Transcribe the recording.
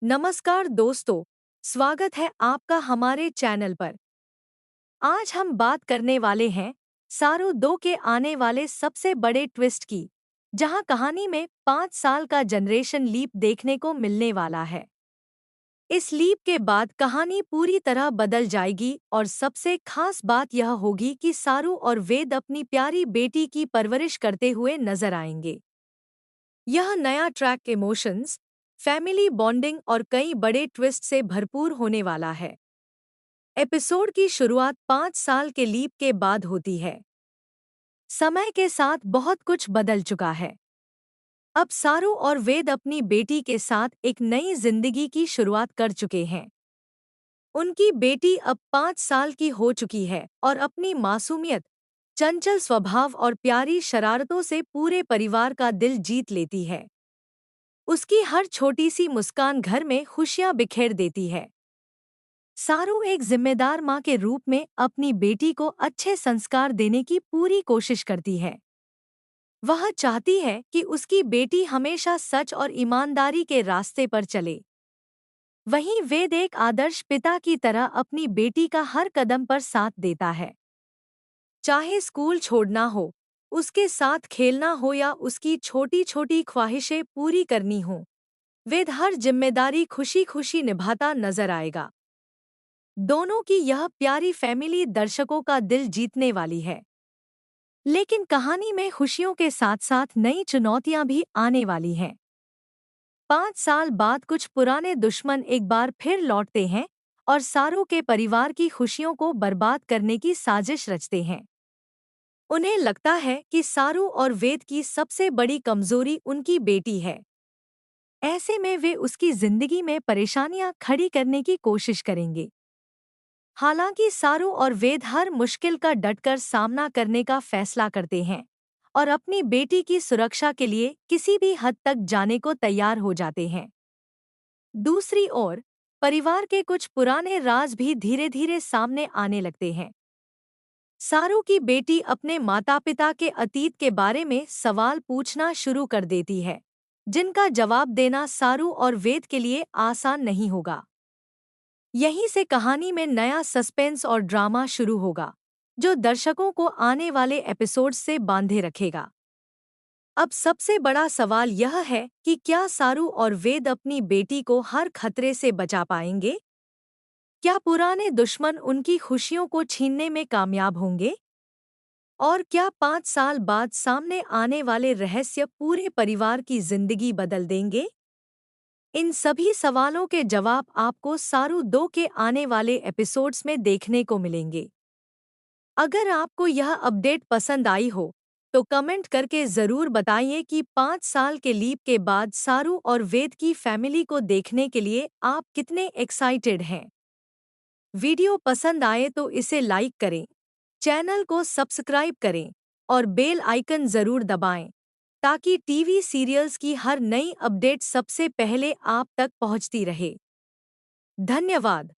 नमस्कार दोस्तों, स्वागत है आपका हमारे चैनल पर। आज हम बात करने वाले हैं सारो 2 के आने वाले सबसे बड़े ट्विस्ट की, जहां कहानी में 5 साल का जनरेशन लीप देखने को मिलने वाला है। इस लीप के बाद कहानी पूरी तरह बदल जाएगी और सबसे खास बात यह होगी कि सारू और वेद अपनी प्यारी बेटी की परवरिश करते हुए नजर आएंगे। यह नया ट्रैक इमोशंस, फैमिली बॉन्डिंग और कई बड़े ट्विस्ट से भरपूर होने वाला है। एपिसोड की शुरुआत 5 साल के लीप के बाद होती है। समय के साथ बहुत कुछ बदल चुका है। अब सारू और वेद अपनी बेटी के साथ एक नई जिंदगी की शुरुआत कर चुके हैं। उनकी बेटी अब 5 साल की हो चुकी है और अपनी मासूमियत, चंचल स्वभाव और प्यारी शरारतों से पूरे परिवार का दिल जीत लेती है। उसकी हर छोटी सी मुस्कान घर में खुशियां बिखेर देती है। सारू एक जिम्मेदार माँ के रूप में अपनी बेटी को अच्छे संस्कार देने की पूरी कोशिश करती है। वह चाहती है कि उसकी बेटी हमेशा सच और ईमानदारी के रास्ते पर चले। वहीं वेद एक आदर्श पिता की तरह अपनी बेटी का हर कदम पर साथ देता है। चाहे स्कूल छोड़ना हो, उसके साथ खेलना हो या उसकी छोटी छोटी ख्वाहिशें पूरी करनी हो, वेद हर जिम्मेदारी खुशी खुशी निभाता नजर आएगा। दोनों की यह प्यारी फैमिली दर्शकों का दिल जीतने वाली है। लेकिन कहानी में खुशियों के साथ साथ नई चुनौतियां भी आने वाली हैं। 5 साल बाद कुछ पुराने दुश्मन एक बार फिर लौटते हैं और सारू के परिवार की खुशियों को बर्बाद करने की साजिश रचते हैं। उन्हें लगता है कि सारू और वेद की सबसे बड़ी कमजोरी उनकी बेटी है। ऐसे में वे उसकी जिंदगी में परेशानियां खड़ी करने की कोशिश करेंगे। हालांकि सारू और वेद हर मुश्किल का डटकर सामना करने का फैसला करते हैं और अपनी बेटी की सुरक्षा के लिए किसी भी हद तक जाने को तैयार हो जाते हैं। दूसरी ओर, परिवार के कुछ पुराने राज भी धीरे धीरे सामने आने लगते हैं। सारू की बेटी अपने माता पिता के अतीत के बारे में सवाल पूछना शुरू कर देती है, जिनका जवाब देना सारू और वेद के लिए आसान नहीं होगा। यहीं से कहानी में नया सस्पेंस और ड्रामा शुरू होगा, जो दर्शकों को आने वाले एपिसोड्स से बांधे रखेगा। अब सबसे बड़ा सवाल यह है कि क्या सारू और वेद अपनी बेटी को हर खतरे से बचा पाएंगे? क्या पुराने दुश्मन उनकी खुशियों को छीनने में कामयाब होंगे? और क्या 5 साल बाद सामने आने वाले रहस्य पूरे परिवार की जिंदगी बदल देंगे? इन सभी सवालों के जवाब आपको सारू 2 के आने वाले एपिसोड्स में देखने को मिलेंगे। अगर आपको यह अपडेट पसंद आई हो, तो कमेंट करके ज़रूर बताइए कि 5 साल के लीप के बाद सारू और वेद की फैमिली को देखने के लिए आप कितने एक्साइटेड हैं। वीडियो पसंद आए तो इसे लाइक करें, चैनल को सब्सक्राइब करें और बेल आइकन ज़रूर दबाएं, ताकि टीवी सीरियल्स की हर नई अपडेट सबसे पहले आप तक पहुंचती रहे। धन्यवाद।